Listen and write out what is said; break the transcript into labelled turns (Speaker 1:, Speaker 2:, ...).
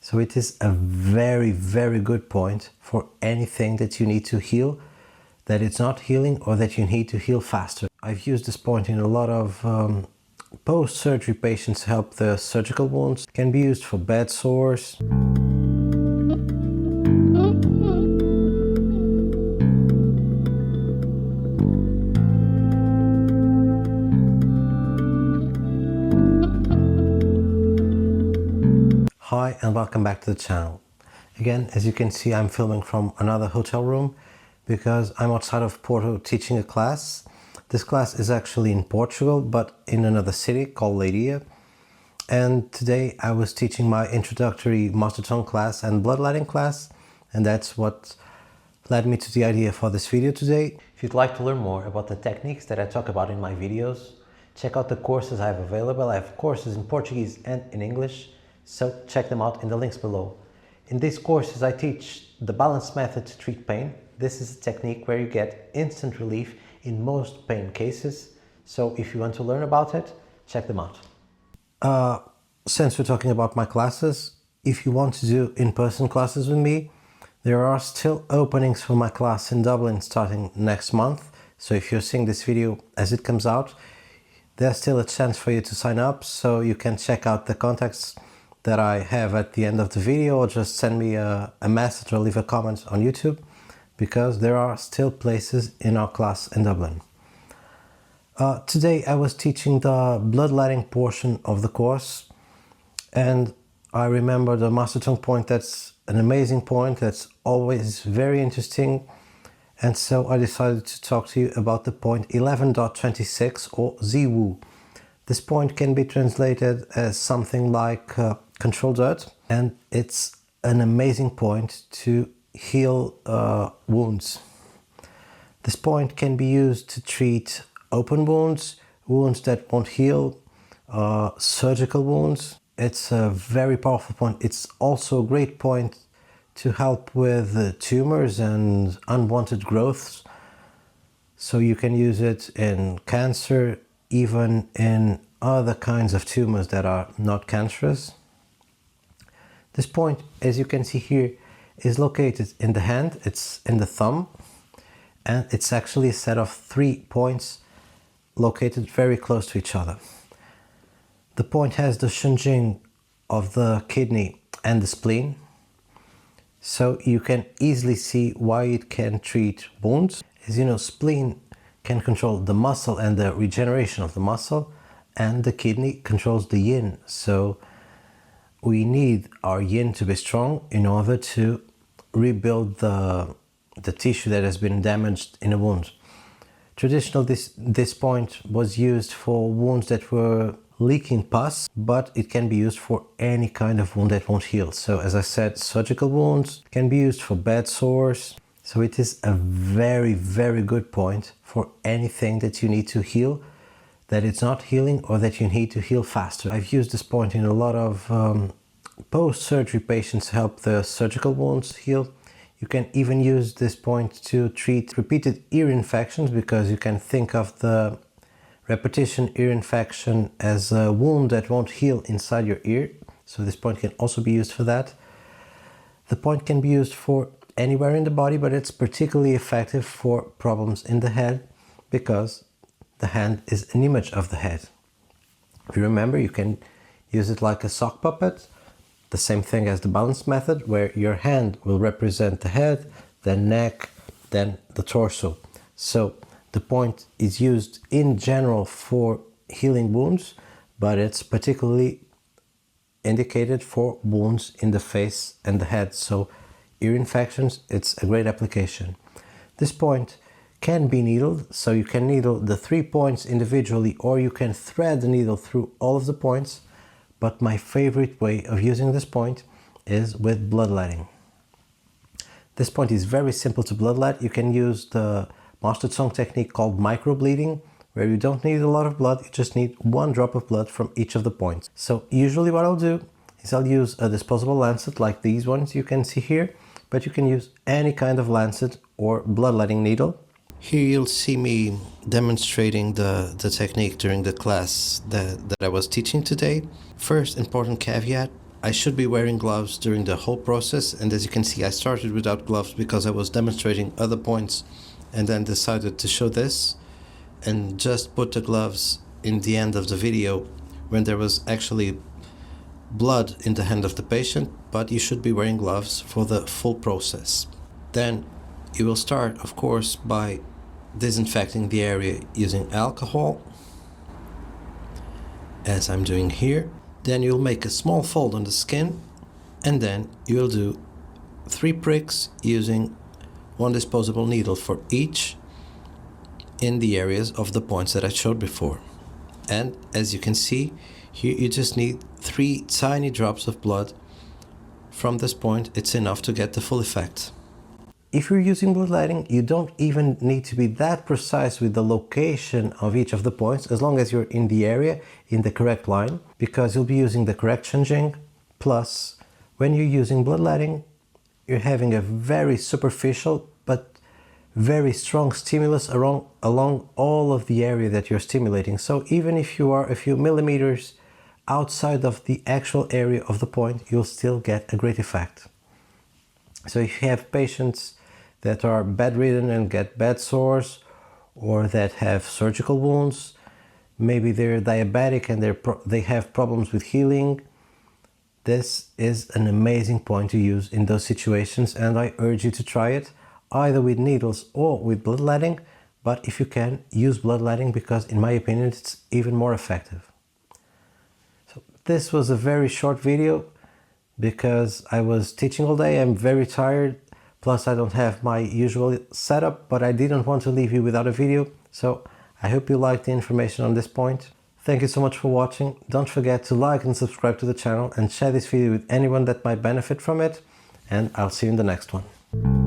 Speaker 1: So it is a very, very good point for anything that you need to heal, that it's not healing or that you need to heal faster. I've used this point in a lot of post-surgery patients to help the surgical wounds. It can be used for bed sores. Hi and welcome back to the channel. Again, as you can see, I'm filming from another hotel room because I'm outside of Porto teaching a class. This class is actually in Portugal, but in another city called Leiria. And today I was teaching my introductory Master Tung class and bloodletting class, and that's what led me to the idea for this video today. If you'd like to learn more about the techniques that I talk about in my videos, check out the courses I have available. I have courses in Portuguese and in English, so check them out in the links below. In these courses I teach the balanced method to treat pain. This is a technique where you get instant relief in most pain cases. So if you want to learn about it, check them out. Since we're talking about my classes, if you want to do in-person classes with me, there are still openings for my class in Dublin starting next month. So if you're seeing this video as it comes out, there's still a chance for you to sign up, so you can check out the contacts that I have at the end of the video, or just send me a message or leave a comment on YouTube, because there are still places in our class in Dublin. Today I was teaching the bloodletting portion of the course, and I remember the Master Tung point. That's an amazing point, that's always very interesting, and so I decided to talk to you about the point 11.26 or Zhi Wu. This point can be translated as something like control dirt, and it's an amazing point to heal wounds. This point can be used to treat open wounds, wounds that won't heal, surgical wounds. It's a very powerful point. It's also a great point to help with tumors and unwanted growths. So you can use it in cancer, even in other kinds of tumors that are not cancerous. This point, as you can see here, is located in the hand. It's in the thumb, and it's actually a set of 3 points located very close to each other. The point has the shunjing of the kidney and the spleen, so you can easily see why it can treat wounds. As you know, spleen can control the muscle and the regeneration of the muscle, and the kidney controls the yin. So we need our yin to be strong in order to rebuild the tissue that has been damaged in a wound. Traditionally, this point was used for wounds that were leaking pus, but it can be used for any kind of wound that won't heal. So as I said, surgical wounds can be used for bed sores. So it is a very, very good point for anything that you need to heal, that it's not healing or that you need to heal faster. I've used this point in a lot of post-surgery patients to help the surgical wounds heal. You can even use this point to treat repeated ear infections, because you can think of the repetition ear infection as a wound that won't heal inside your ear. So this point can also be used for that. The point can be used for anywhere in the body, but it's particularly effective for problems in the head, because the hand is an image of the head. If you remember, you can use it like a sock puppet, the same thing as the balance method, where your hand will represent the head, then neck, then the torso. So the point is used in general for healing wounds, but it's particularly indicated for wounds in the face and the head. So ear infections, it's a great application. This point can be needled, so you can needle the 3 points individually, or you can thread the needle through all of the points. But my favorite way of using this point is with bloodletting. This point is very simple to bloodlet. You can use the Master Tung technique called microbleeding, where you don't need a lot of blood, you just need 1 drop of blood from each of the points. So usually what I'll do is I'll use a disposable lancet like these ones you can see here, but you can use any kind of lancet or bloodletting needle. Here you'll see me demonstrating the technique during the class that I was teaching today. First important caveat, I should be wearing gloves during the whole process, and as you can see I started without gloves because I was demonstrating other points and then decided to show this and just put the gloves in the end of the video when there was actually blood in the hand of the patient, but you should be wearing gloves for the full process. Then you will start, of course, by disinfecting the area using alcohol, as I'm doing here. Then you'll make a small fold on the skin, and then you'll do 3 pricks using 1 disposable needle for each in the areas of the points that I showed before. And as you can see, here you just need 3 tiny drops of blood from this point. It's enough to get the full effect. If you're using bloodletting, you don't even need to be that precise with the location of each of the points, as long as you're in the area, in the correct line, because you'll be using the correct changing. Plus, when you're using bloodletting, you're having a very superficial but very strong stimulus along all of the area that you're stimulating. So even if you are a few millimeters outside of the actual area of the point, you'll still get a great effect. So if you have patients that are bedridden and get bed sores, or that have surgical wounds, maybe they're diabetic and they have problems with healing, this is an amazing point to use in those situations, and I urge you to try it either with needles or with bloodletting. But if you can, use bloodletting, because in my opinion it's even more effective. So this was a very short video because I was teaching all day. I'm very tired, plus I don't have my usual setup, but I didn't want to leave you without a video, so I hope you liked the information on this point. Thank you so much for watching. Don't forget to like and subscribe to the channel and share this video with anyone that might benefit from it, and I'll see you in the next one.